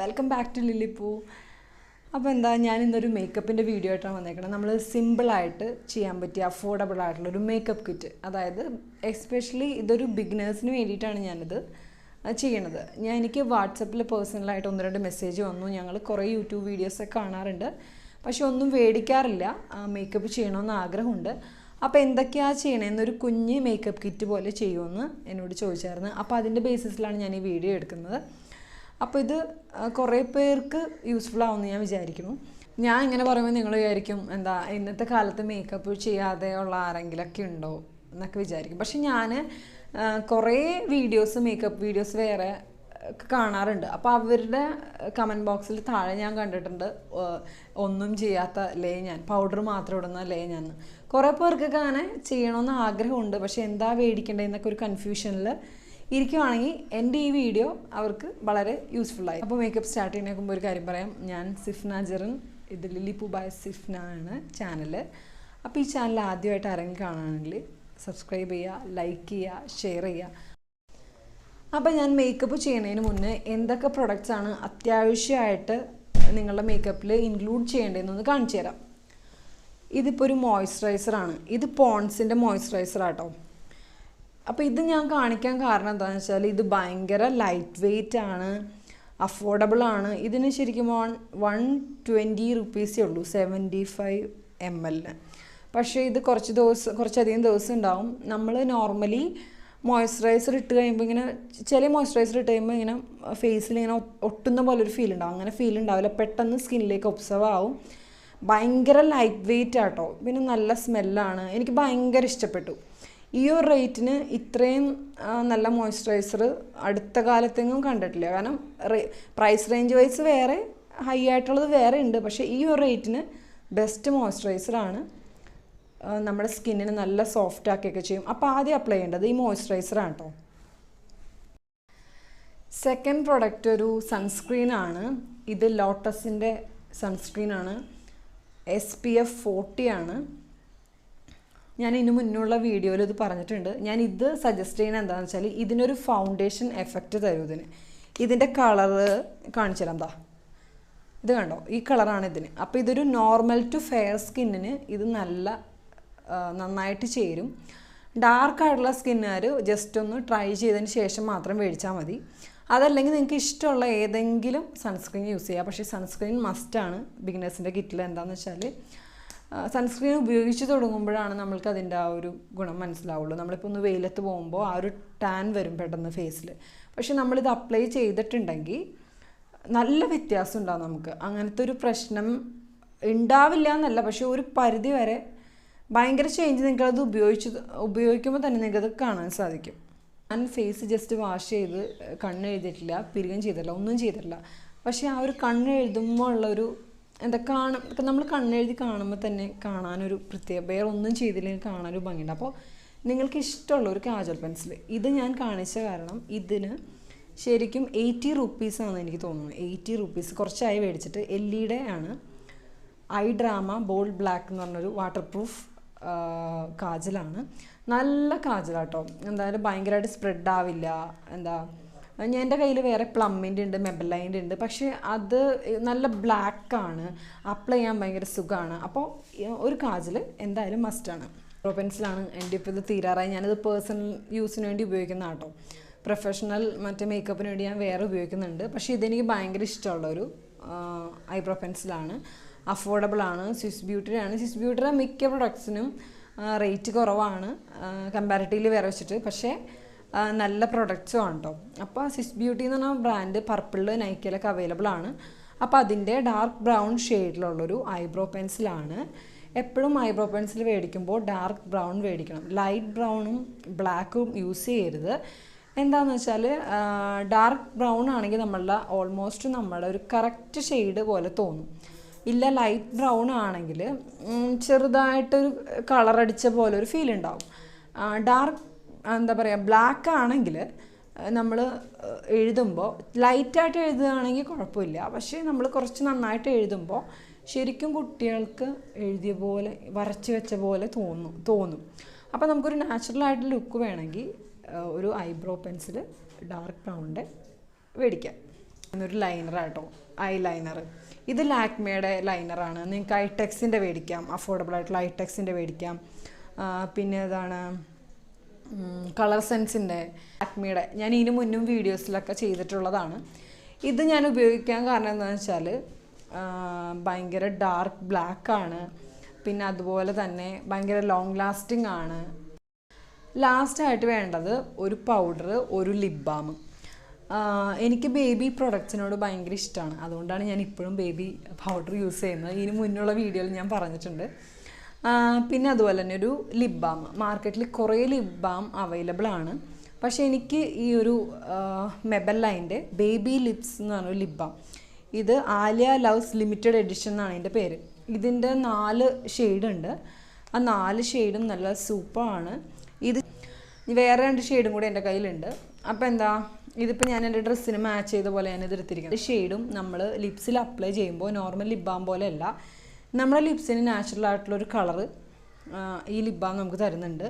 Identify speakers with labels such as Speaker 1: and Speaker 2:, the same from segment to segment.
Speaker 1: Welcome back to ലില്ലിപ്പൂ. അപ്പോൾ എന്താ, ഞാൻ ഇന്നൊരു മേക്കപ്പിൻ്റെ വീഡിയോ ആയിട്ടാണ് വന്നേക്കുന്നത്. നമ്മൾ സിമ്പിളായിട്ട് ചെയ്യാൻ പറ്റിയ അഫോർഡബിൾ ആയിട്ടുള്ളൊരു മേക്കപ്പ് കിറ്റ്. അതായത് എസ്പെഷ്യലി ഇതൊരു ബിഗിനേഴ്സിന് വേണ്ടിയിട്ടാണ് ഞാനിത് ചെയ്യണത്. എനിക്ക് വാട്സപ്പിൽ പേഴ്സണലായിട്ട് 1-2 മെസ്സേജ് വന്നു. ഞങ്ങൾ കുറേ യൂട്യൂബ് വീഡിയോസൊക്കെ കാണാറുണ്ട്, പക്ഷെ ഒന്നും മേടിക്കാറില്ല. മേക്കപ്പ് ചെയ്യണമെന്ന് ആഗ്രഹമുണ്ട്. അപ്പോൾ എന്തൊക്കെയാണ് ചെയ്യണമെന്നൊരു കുഞ്ഞ് മേക്കപ്പ് കിറ്റ് പോലെ ചെയ്യുമെന്ന് എന്നോട് ചോദിച്ചായിരുന്നു. അപ്പോൾ അതിൻ്റെ ബേസിസിലാണ് ഞാൻ ഈ വീഡിയോ എടുക്കുന്നത്. അപ്പോൾ ഇത് കുറേ പേർക്ക് യൂസ്ഫുൾ ആവുമെന്ന് ഞാൻ വിചാരിക്കുന്നു. ഞാൻ ഇങ്ങനെ പറയുമ്പോൾ നിങ്ങൾ വിചാരിക്കും, എന്താ ഇന്നത്തെ കാലത്ത് മേക്കപ്പ് ചെയ്യാതെയുള്ള ആരെങ്കിലുമൊക്കെ ഉണ്ടോ എന്നൊക്കെ വിചാരിക്കും. പക്ഷെ ഞാൻ കുറേ മേക്കപ്പ് വീഡിയോസ് വേറെ കാണാറുണ്ട്. അപ്പോൾ അവരുടെ കമൻറ്റ് ബോക്സിൽ താഴെ ഞാൻ കണ്ടിട്ടുണ്ട്, ഒന്നും ചെയ്യാത്ത ഞാൻ പൗഡർ മാത്രം ഇടുന്ന ഞാൻ. കുറേ പേർക്കൊക്കെ അങ്ങനെ ചെയ്യണമെന്ന് ആഗ്രഹമുണ്ട്, പക്ഷെ എന്താ മേടിക്കേണ്ടതെന്നൊക്കെ ഒരു കൺഫ്യൂഷനിൽ ഇരിക്കുവാണെങ്കിൽ എൻ്റെ ഈ വീഡിയോ അവർക്ക് വളരെ യൂസ്ഫുള്ളായി. അപ്പോൾ മേക്കപ്പ് സ്റ്റാർട്ട് ചെയ്യുന്നതിന് മുമ്പ് ഒരു കാര്യം പറയാം. ഞാൻ സിഫ്ന ജെറിൻ, ഇത് ലില്ലിപ്പൂ ബൈ സിഫ്ന ആണ് ചാനൽ. അപ്പോൾ ഈ ചാനൽ ആദ്യമായിട്ട് ആരെങ്കിലും കാണുകയാണെങ്കിൽ സബ്സ്ക്രൈബ് ചെയ്യുക, ലൈക്ക് ചെയ്യുക, ഷെയർ ചെയ്യുക. അപ്പോൾ ഞാൻ മേക്കപ്പ് ചെയ്യുന്നതിന് മുന്നേ എന്തൊക്കെ പ്രൊഡക്ട്സാണ് അത്യാവശ്യമായിട്ട് നിങ്ങളുടെ മേക്കപ്പിൽ ഇൻക്ലൂഡ് ചെയ്യേണ്ടതെന്നൊന്ന് കാണിച്ചു തരാം. ഇതിപ്പോൾ ഒരു മോയ്സ്ചറൈസറാണ്. ഇത് പോൺസിൻ്റെ മോയ്സ്ചറൈസറാട്ടോ. അപ്പോൾ ഇത് ഞാൻ കാണിക്കാൻ കാരണം എന്താണെന്ന് വെച്ചാൽ ഇത് ഭയങ്കര ലൈറ്റ് വെയ്റ്റ് ആണ്, അഫോർഡബിൾ ആണ്. ഇതിന് ശരിക്കും 120 റുപ്പീസേ ഉള്ളൂ 75 ml. പക്ഷേ ഇത് കുറച്ചധികം ദിവസം ഉണ്ടാവും. നമ്മൾ നോർമലി മോയ്സ്ചറൈസർ ഇട്ട് കഴിയുമ്പോൾ ഇങ്ങനെ ചില മോയ്സ്ചറൈസർ ഇട്ട് കഴിയുമ്പോൾ ഇങ്ങനെ ഫേസിൽ ഇങ്ങനെ ഒട്ടുന്ന പോലെ ഒരു ഫീൽ ഉണ്ടാവും. അങ്ങനെ ഫീൽ ഉണ്ടാവില്ല, പെട്ടെന്ന് സ്കിന്നിലേക്ക് ഒബ്സർവ് ആവും. ഭയങ്കര ലൈറ്റ് വെയ്റ്റ് ആട്ടോ, പിന്നെ നല്ല സ്മെല്ലാണ്. എനിക്ക് ഭയങ്കര ഇഷ്ടപ്പെട്ടു. ഈ ഒരു റേറ്റിന് ഇത്രയും നല്ല മോയ്സ്ചറൈസർ അടുത്ത കാലത്തെങ്ങും കണ്ടിട്ടില്ല. കാരണം പ്രൈസ് റേഞ്ച് വൈസ് വേറെ ഹൈ ആയിട്ടുള്ളത് വേറെ ഉണ്ട്, പക്ഷേ ഈ ഒരു റേറ്റിന് ബെസ്റ്റ് മോയ്സ്ചറൈസറാണ്. നമ്മുടെ സ്കിന്നിന് നല്ല സോഫ്റ്റ് ആക്കിയൊക്കെ ചെയ്യും. അപ്പോൾ ആദ്യം അപ്ലൈ ചെയ്യേണ്ടത് ഈ മോയ്സ്ചറൈസറാണ് കേട്ടോ. സെക്കൻഡ് പ്രൊഡക്റ്റ് ഒരു സൺസ്ക്രീനാണ്. ഇത് ലോട്ടസിൻ്റെ സൺസ്ക്രീനാണ്. SPF 40 ആണ്. ഞാൻ ഇതിന് മുന്നുള്ള വീഡിയോയിൽ ഇത് പറഞ്ഞിട്ടുണ്ട്. ഞാൻ ഇത് സജസ്റ്റ് ചെയ്യുന്നത് എന്താണെന്ന് വെച്ചാൽ ഇതിനൊരു ഫൗണ്ടേഷൻ എഫക്റ്റ് തരും. ഇതിൻ്റെ കളറ് കാണിച്ചു തരാം. എന്താ ഇത് കണ്ടോ, ഈ കളറാണ് ഇതിന്. അപ്പോൾ ഇതൊരു നോർമൽ ടു ഫെയർ സ്കിന്നിന് ഇത് നന്നായിട്ട് ചേരും. ഡാർക്കായിട്ടുള്ള സ്കിന്നുകാർ ജസ്റ്റ് ഒന്ന് ട്രൈ ചെയ്തതിന് ശേഷം മാത്രം മേടിച്ചാൽ മതി. അതല്ലെങ്കിൽ നിങ്ങൾക്ക് ഇഷ്ടമുള്ള ഏതെങ്കിലും സൺസ്ക്രീൻ യൂസ് ചെയ്യുക. പക്ഷേ സൺസ്ക്രീൻ മസ്റ്റാണ് ബിഗിനേഴ്സിൻ്റെ കിറ്റിൽ. എന്താണെന്ന് വെച്ചാൽ സൺസ്ക്രീൻ ഉപയോഗിച്ച് തുടങ്ങുമ്പോഴാണ് നമ്മൾക്ക് അതിൻ്റെ ആ ഒരു ഗുണം മനസ്സിലാവുള്ളൂ. നമ്മളിപ്പോൾ ഒന്ന് വെയിലത്ത് പോകുമ്പോൾ ആ ഒരു ടാൻ വരും പെട്ടെന്ന് ഫേസിൽ. പക്ഷെ നമ്മളിത് അപ്ലൈ ചെയ്തിട്ടുണ്ടെങ്കിൽ നല്ല വ്യത്യാസം ഉണ്ടാവും നമുക്ക്. അങ്ങനത്തെ ഒരു പ്രശ്നം ഉണ്ടാവില്ല എന്നല്ല, പക്ഷെ ഒരു പരിധി വരെ ഭയങ്കര ചേഞ്ച് നിങ്ങൾക്കത് ഉപയോഗിക്കുമ്പോൾ തന്നെ നിങ്ങൾക്കത് കാണാൻ സാധിക്കും. ഞാൻ ഫേസ് ജസ്റ്റ് വാഷ് ചെയ്ത് കണ്ണ് എഴുതിയിട്ടില്ല, പിരികം ചെയ്തിട്ടില്ല, ഒന്നും ചെയ്തിട്ടില്ല. പക്ഷേ ആ ഒരു കണ്ണ് എഴുതുമ്പോൾ ഉള്ളൊരു നമ്മൾ കണ്ണെഴുതി കാണുമ്പോൾ തന്നെ കാണാനൊരു വേറെ ഒന്നും ചെയ്തില്ലെങ്കിൽ കാണാനൊരു ഭംഗിയുണ്ട്. അപ്പോൾ നിങ്ങൾക്ക് ഇഷ്ടമുള്ള ഒരു കാജൽ പെൻസിൽ ഇത് ഞാൻ കാണിച്ച കാരണം ഇതിന് ശരിക്കും 80 റുപ്പീസാണ് എനിക്ക് തോന്നുന്നു. 80 റുപ്പീസ്. കുറച്ചായി മേടിച്ചിട്ട്. LED ആണ്. ഐ ഡ്രാമ ബോൾഡ് ബ്ലാക്ക് എന്ന് പറഞ്ഞൊരു വാട്ടർ പ്രൂഫ് കാജലാണ്. നല്ല കാജലാട്ടോ. എന്തായാലും ഭയങ്കരമായിട്ട് സ്പ്രെഡ് ആവില്ല. എൻ്റെ കയ്യിൽ വേറെ പ്ലമ്മിൻ്റെ ഉണ്ട്, മെബലൈൻ്റെ ഉണ്ട്. പക്ഷേ അത് നല്ല ബ്ലാക്കാണ്, അപ്ലൈ ചെയ്യാൻ ഭയങ്കര സുഖമാണ്. അപ്പോൾ ഒരു കാജൽ എന്തായാലും മസ്റ്റാണ്. പെൻസിലാണ്. എൻ്റെ ഇപ്പോൾ ഇത് തീരാറായി. ഞാനിത് പേഴ്സണൽ യൂസിന് വേണ്ടി ഉപയോഗിക്കുന്ന കേട്ടോ. പ്രൊഫഷണൽ മറ്റേ മേക്കപ്പിന് വേണ്ടി ഞാൻ വേറെ ഉപയോഗിക്കുന്നുണ്ട്. പക്ഷേ ഇതെനിക്ക് ഭയങ്കര ഇഷ്ടമുള്ളൊരു ഐബ്രോ പെൻസിലാണ്. അഫോർഡബിളാണ്. സ്വിസ് ബ്യൂട്ടിയുടെ സ്വിസ് മിക്ക പ്രൊഡക്ട്സിനും റേറ്റ് കുറവാണ് കമ്പാരിറ്റീവ്ലി വേറെ വെച്ചിട്ട്. പക്ഷേ നല്ല പ്രൊഡക്ട്സും ആണ് കേട്ടോ. അപ്പോൾ സ്വിസ് ബ്യൂട്ടി എന്ന് പറഞ്ഞ ബ്രാൻഡ് പർപ്പിളിൽ നൈക്കയിലൊക്കെ അവൈലബിൾ ആണ്. അപ്പോൾ അതിൻ്റെ ഡാർക്ക് ബ്രൗൺ ഷെയ്ഡിലുള്ളൊരു ഐബ്രോ പെൻസിലാണ്. എപ്പോഴും ഐബ്രോ പെൻസിൽ മേടിക്കുമ്പോൾ ഡാർക്ക് ബ്രൗൺ മേടിക്കണം. ലൈറ്റ് ബ്രൗണും ബ്ലാക്കും യൂസ് ചെയ്യരുത്. എന്താണെന്ന് വെച്ചാൽ ഡാർക്ക് ബ്രൗൺ ആണെങ്കിൽ ഓൾമോസ്റ്റ് നമ്മളുടെ ഒരു കറക്റ്റ് ഷെയ്ഡ് പോലെ തോന്നും. ഇല്ല ലൈറ്റ് ബ്രൗൺ ആണെങ്കിൽ ചെറുതായിട്ടൊരു കളറടിച്ച പോലെ ഒരു ഫീൽ ഉണ്ടാവും. ഡാർക്ക് ബ്ലാക്ക് ആണെങ്കിൽ നമ്മൾ എഴുതുമ്പോൾ ലൈറ്റായിട്ട് എഴുതുകയാണെങ്കിൽ കുഴപ്പമില്ല. പക്ഷേ നമ്മൾ കുറച്ച് നന്നായിട്ട് എഴുതുമ്പോൾ ശരിക്കും കുട്ടികൾക്ക് എഴുതിയ പോലെ വരച്ച് വെച്ച പോലെ തോന്നും. അപ്പോൾ നമുക്കൊരു നാച്ചുറലായിട്ട് ലുക്ക് വേണമെങ്കിൽ ഒരു ഐബ്രോ പെൻസിൽ ഡാർക്ക് ബ്രൗണിൻ്റെ മേടിക്കാം. ഒരു ലൈനറാട്ടോ, ഐ ലൈനർ. ഇത് ലാക്മേയുടെ ലൈനറാണ്. നിങ്ങൾക്ക് ഐടെക്സിൻ്റെ മേടിക്കാം, അഫോർഡബിൾ ആയിട്ടുള്ള ഐടെക്സിൻ്റെ മേടിക്കാം. പിന്നെ ഏതാണ്, കളർ സെൻസിൻ്റെ, ലാക്മേയുടെ. ഞാൻ ഇതിന് മുന്നും വീഡിയോസിലൊക്കെ ചെയ്തിട്ടുള്ളതാണ്. ഇത് ഞാൻ ഉപയോഗിക്കാൻ കാരണം എന്താണെന്ന് വെച്ചാൽ ഭയങ്കര ഡാർക്ക് ബ്ലാക്കാണ്, പിന്നെ അതുപോലെ തന്നെ ഭയങ്കര ലോങ് ലാസ്റ്റിംഗ് ആണ്. ലാസ്റ്റായിട്ട് വേണ്ടത് ഒരു പൗഡർ, ഒരു ലിപ് ബാം. എനിക്ക് ബേബി പ്രൊഡക്ട്സിനോട് ഭയങ്കര ഇഷ്ടമാണ്, അതുകൊണ്ടാണ് ഞാൻ ഇപ്പോഴും ബേബി പൗഡർ യൂസ് ചെയ്യുന്നത്. ഇതിന് മുന്നുള്ള വീഡിയോയിൽ ഞാൻ പറഞ്ഞിട്ടുണ്ട്. പിന്നെ അതുപോലെ തന്നെ ഒരു ലിപ് ബാം. മാർക്കറ്റിൽ കുറേ ലിപ് ബാം അവൈലബിൾ ആണ്, പക്ഷേ എനിക്ക് ഈ ഒരു മെബെല്ലൈൻ്റെ ബേബി ലിപ്സ് എന്ന് പറഞ്ഞൊരു ലിപ് ബാം, ഇത് ആലിയ ലവ്സ് ലിമിറ്റഡ് എഡിഷൻ എന്നാണ് ഇതിൻ്റെ പേര്. ഇതിൻ്റെ 4 ഷെയ്ഡ് ഉണ്ട്. ആ 4 ഷെയ്ഡും നല്ല സൂപ്പറാണ്. ഇത് വേറെ 2 ഷെയ്ഡും കൂടി എൻ്റെ കയ്യിലുണ്ട്. അപ്പോൾ എന്താ, ഇതിപ്പോൾ ഞാൻ എൻ്റെ ഡ്രസ്സിന് മാച്ച് ചെയ്ത പോലെ ഞാൻ ഇത് എടുത്തിരിക്കുന്നത്. ഷെയ്ഡും നമ്മൾ ലിപ്സിൽ അപ്ലൈ ചെയ്യുമ്പോൾ നോർമൽ ലിപ് ബാം പോലെ അല്ല, നമ്മുടെ ലിപ്സിന് നാച്ചുറൽ ആയിട്ടുള്ളൊരു കളറ് ഈ ലിപ് ബാം നമുക്ക് തരുന്നുണ്ട്.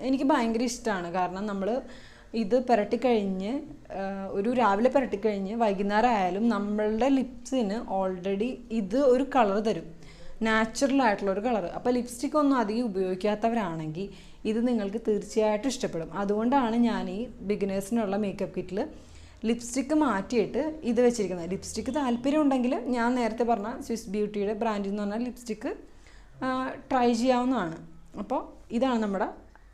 Speaker 1: എനിക്ക് ഭയങ്കര ഇഷ്ടമാണ്. കാരണം നമ്മൾ ഇത് പുരട്ടിക്കഴിഞ്ഞ് ഒരു രാവിലെ പുരട്ടിക്കഴിഞ്ഞ് വൈകുന്നേരം ആയാലും നമ്മളുടെ ലിപ്സിന് ഓൾറെഡി ഇത് ഒരു കളർ തരും, നാച്ചുറൽ ആയിട്ടുള്ളൊരു കളർ. അപ്പോൾ ലിപ്സ്റ്റിക് ഒന്നും അധികം ഉപയോഗിക്കാത്തവരാണെങ്കിൽ ഇത് നിങ്ങൾക്ക് തീർച്ചയായിട്ടും ഇഷ്ടപ്പെടും. അതുകൊണ്ടാണ് ഞാൻ ഈ ബിഗിനേഴ്സിനുള്ള മേക്കപ്പ് കിറ്റിൽ ലിപ്സ്റ്റിക്ക് മാറ്റിയിട്ട് ഇത് വെച്ചിരിക്കുന്നത്. ലിപ്സ്റ്റിക്ക് താല്പര്യം ഉണ്ടെങ്കിൽ ഞാൻ നേരത്തെ പറഞ്ഞ സ്വിസ് ബ്യൂട്ടിയുടെ ബ്രാൻഡിൽ നിന്ന് പറഞ്ഞാൽ ലിപ്സ്റ്റിക്ക് ട്രൈ ചെയ്യാവുന്നതാണ്. അപ്പോൾ ഇതാണ് നമ്മുടെ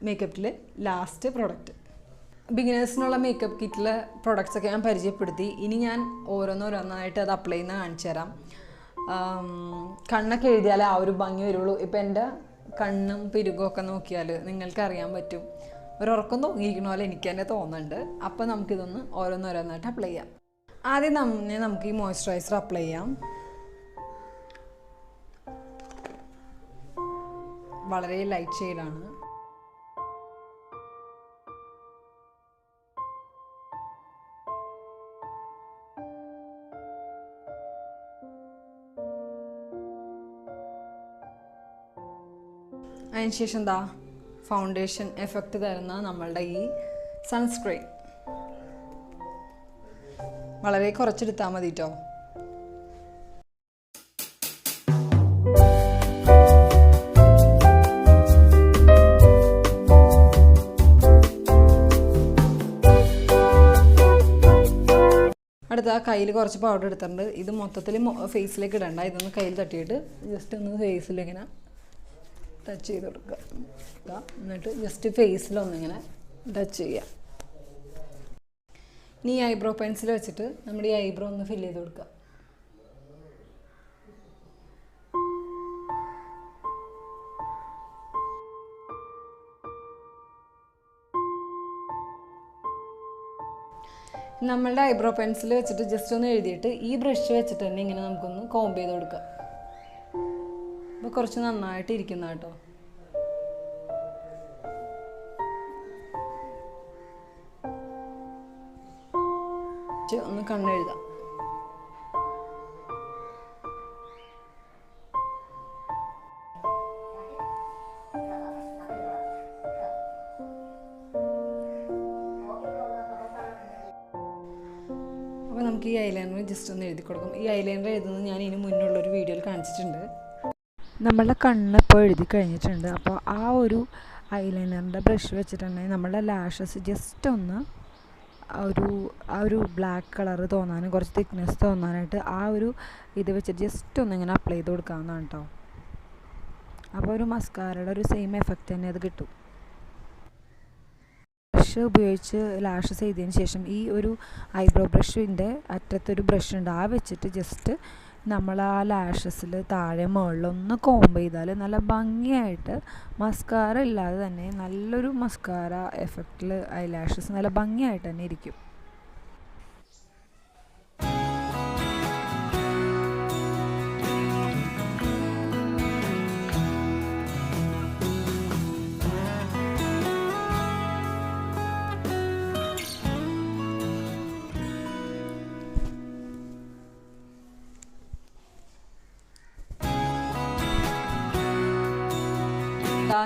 Speaker 1: മേക്കപ്പ് കിറ്റിലെ ലാസ്റ്റ് പ്രോഡക്റ്റ്. ബിഗിനേഴ്സിനുള്ള മേക്കപ്പ് കിറ്റിലെ പ്രൊഡക്ട്സൊക്കെ ഞാൻ പരിചയപ്പെടുത്തി. ഇനി ഞാൻ ഓരോന്നോരോന്നായിട്ട് അത് അപ്ലൈ ചെയ്യുന്ന കാണിച്ചു തരാം. കണ്ണൊക്കെ എഴുതിയാലേ ആ ഒരു ഭംഗി വരുള്ളൂ. ഇപ്പം എൻ്റെ കണ്ണും പിരുകൊക്കെ നോക്കിയാൽ നിങ്ങൾക്കറിയാൻ പറ്റും, ഒരു ഉറക്കം തോന്നിയിരിക്കണ പോലെ എനിക്ക് തന്നെ തോന്നുന്നുണ്ട്. അപ്പോൾ നമുക്കിതൊന്ന് ഓരോന്നോരോന്നായിട്ട് അപ്ലൈ ചെയ്യാം. ആദ്യം നമുക്ക് ഈ മോയ്സ്ചറൈസർ അപ്ലൈ ചെയ്യാം. വളരെ ലൈറ്റ് ഷെയ്ഡാണ്. അതിനുശേഷം എന്താ, ഫൗണ്ടേഷൻ എഫക്റ്റ് തരുന്ന നമ്മളുടെ ഈ സൺസ്ക്രീൻ വളരെ കുറച്ചെടുത്താൽ മതി കേട്ടോ. അടുത്ത കയ്യിൽ കുറച്ച് പൗഡർ എടുത്തിട്ടുണ്ട്. ഇത് മൊത്തത്തിൽ ഫേസിലേക്ക് ഇടണ്ട, ഇതൊന്ന് കയ്യിൽ തട്ടിയിട്ട് ജസ്റ്റ് ഒന്ന് ഫേസിലിങ്ങനെ ടച്ച് ചെയ്ത് കൊടുക്കുക. എന്നിട്ട് ജസ്റ്റ് ഫേസിലൊന്നിങ്ങനെ ടച്ച് ചെയ്യുക. ഇനി ഈ ഐബ്രോ പെൻസിൽ വെച്ചിട്ട് നമ്മുടെ ഈ ഐബ്രോ ഒന്ന് ഫില്ല് ചെയ്ത് കൊടുക്കുക. നമ്മളുടെ ഐബ്രോ പെൻസിൽ വെച്ചിട്ട് ജസ്റ്റ് ഒന്ന് എഴുതിയിട്ട് ഈ ബ്രഷ് വെച്ചിട്ട് തന്നെ ഇങ്ങനെ നമുക്കൊന്ന് കോംബ് ചെയ്ത് കൊടുക്കാം. അപ്പോൾ കുറച്ച് നന്നായിട്ട് ഇരിക്കുന്ന കേട്ടോ. ഒന്ന് കണ്ണെഴുതാം. അപ്പോൾ നമുക്ക് ഈ ഐലൈനർ ജസ്റ്റ് ഒന്ന് എഴുതി കൊടുക്കും. ഈ ഐലൈനർ എഴുതുന്നത് ഞാൻ ഇതിന് മുന്നുള്ളൊരു വീഡിയോയിൽ കാണിച്ചിട്ടുണ്ട്. നമ്മളുടെ കണ്ണ് ഇപ്പോൾ എഴുതി കഴിഞ്ഞിട്ടുണ്ട്. അപ്പോൾ ആ ഒരു ഐലൈനറിൻ്റെ ബ്രഷ് വെച്ചിട്ടുണ്ടെങ്കിൽ നമ്മളുടെ ലാഷസ് ജസ്റ്റ് ഒന്ന് ആ ഒരു ബ്ലാക്ക് കളർ തോന്നാനും കുറച്ച് തിക്നെസ് തോന്നാനായിട്ട് ആ ഒരു ഇത് വെച്ചിട്ട് ജസ്റ്റ് ഒന്ന് ഇങ്ങനെ അപ്ലൈ ചെയ്ത് കൊടുക്കാവുന്നതാണ് കേട്ടോ. അപ്പോൾ ഒരു മസ്കാരയുടെ ഒരു സെയിം എഫക്റ്റ് തന്നെ അത് കിട്ടും. ബ്രഷ് ഉപയോഗിച്ച് ലാഷസ് ചെയ്തതിന് ശേഷം ഈ ഒരു ഐബ്രോ ബ്രഷിൻ്റെ അറ്റത്തൊരു ബ്രഷ് ഉണ്ട്, ആ വെച്ചിട്ട് ജസ്റ്റ് നമ്മൾ ആ ലാഷസിൽ താഴെ മുകളിലൊന്ന് കോംബ് ചെയ്താൽ നല്ല ഭംഗിയായിട്ട് മസ്കാര ഇല്ലാതെ തന്നെ നല്ലൊരു മസ്കാര എഫക്റ്റിൽ ഐ ലാഷസ് നല്ല ഭംഗിയായിട്ട് തന്നെ ഇരിക്കും.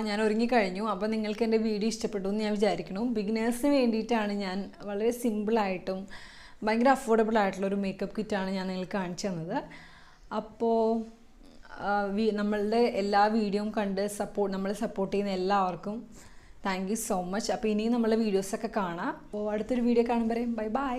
Speaker 1: ഞാൻ ഒരുങ്ങിക്കഴിഞ്ഞു. അപ്പോൾ നിങ്ങൾക്ക് എൻ്റെ വീഡിയോ ഇഷ്ടപ്പെട്ടു എന്ന് ഞാൻ വിചാരിക്കുന്നു. ബിഗിനേഴ്സിന് വേണ്ടിയിട്ടാണ് ഞാൻ വളരെ സിമ്പിളായിട്ടും ഭയങ്കര അഫോർഡബിൾ ആയിട്ടുള്ളൊരു മേക്കപ്പ് കിറ്റാണ് ഞാൻ നിങ്ങൾക്ക് കാണിച്ചു തന്നത്. അപ്പോൾ നമ്മളുടെ എല്ലാ വീഡിയോയും കണ്ട് നമ്മളെ സപ്പോർട്ട് ചെയ്യുന്ന എല്ലാവർക്കും താങ്ക് യു സോ മച്ച്. അപ്പോൾ ഇനിയും നമ്മളെ വീഡിയോസൊക്കെ കാണാം. അപ്പോൾ അടുത്തൊരു വീഡിയോ കാണുമ്പോൾ ബൈ ബൈ.